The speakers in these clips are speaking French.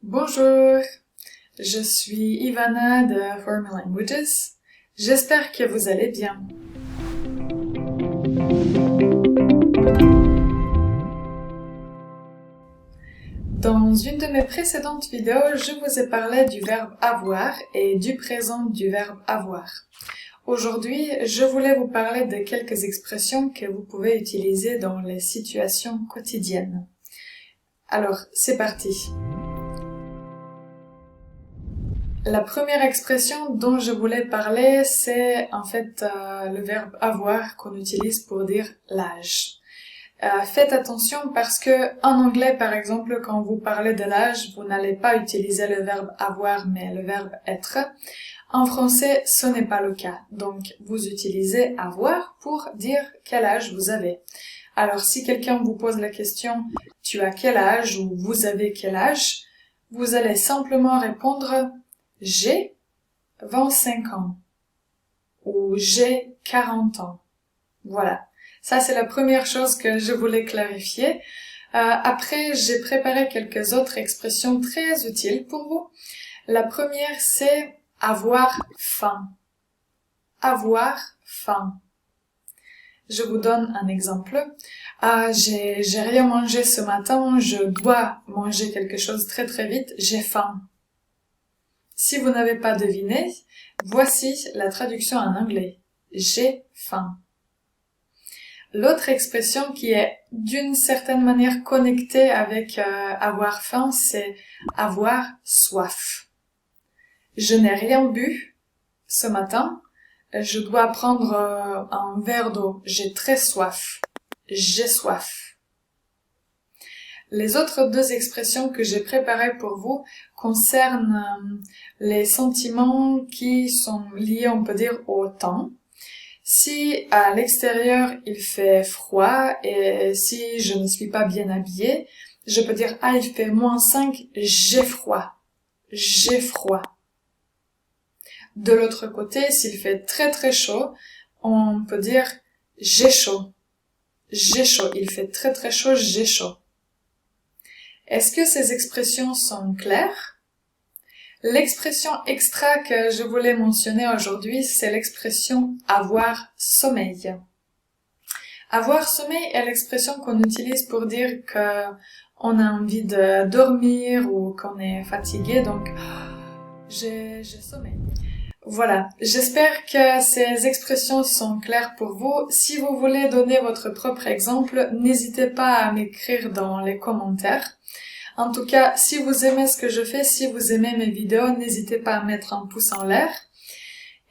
Bonjour, je suis Ivana de For Me Languages. J'espère que vous allez bien. Dans une de mes précédentes vidéos, je vous ai parlé du verbe avoir et du présent du verbe avoir. Aujourd'hui, je voulais vous parler de quelques expressions que vous pouvez utiliser dans les situations quotidiennes. Alors, c'est parti. La première expression dont je voulais parler, c'est en fait le verbe avoir qu'on utilise pour dire l'âge. Faites attention parce que en anglais, par exemple, quand vous parlez de l'âge, vous n'allez pas utiliser le verbe avoir, mais le verbe être. En français, ce n'est pas le cas. Donc, vous utilisez avoir pour dire quel âge vous avez. Alors, si quelqu'un vous pose la question « Tu as quel âge ?» ou « Vous avez quel âge ?» vous allez simplement répondre « J'ai 25 ans » ou « J'ai 40 ans ». Voilà. Ça, c'est la première chose que je voulais clarifier. Après, j'ai préparé quelques autres expressions très utiles pour vous. La première, c'est avoir faim. Avoir faim. Je vous donne un exemple. J'ai rien mangé ce matin, je dois manger quelque chose très très vite, j'ai faim. Si vous n'avez pas deviné, voici la traduction en anglais. J'ai faim. L'autre expression qui est d'une certaine manière connectée avec avoir faim, c'est avoir soif. Je n'ai rien bu ce matin, je dois prendre un verre d'eau. J'ai très soif. J'ai soif. Les autres deux expressions que j'ai préparées pour vous concernent les sentiments qui sont liés, on peut dire, au temps. Si à l'extérieur il fait froid et si je ne suis pas bien habillée, je peux dire « Ah, il fait -5, j'ai froid. J'ai froid. » De l'autre côté, s'il fait très très chaud, on peut dire « J'ai chaud. J'ai chaud. Il fait très très chaud, j'ai chaud. » Est-ce que ces expressions sont claires? L'expression extra que je voulais mentionner aujourd'hui, c'est l'expression « avoir sommeil ». Avoir sommeil est l'expression qu'on utilise pour dire qu'on a envie de dormir ou qu'on est fatigué, donc j'ai sommeil. Voilà, j'espère que ces expressions sont claires pour vous. Si vous voulez donner votre propre exemple, n'hésitez pas à m'écrire dans les commentaires. En tout cas, si vous aimez ce que je fais, si vous aimez mes vidéos, n'hésitez pas à mettre un pouce en l'air.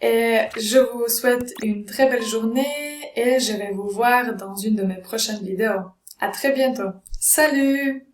Et je vous souhaite une très belle journée et je vais vous voir dans une de mes prochaines vidéos. À très bientôt. Salut!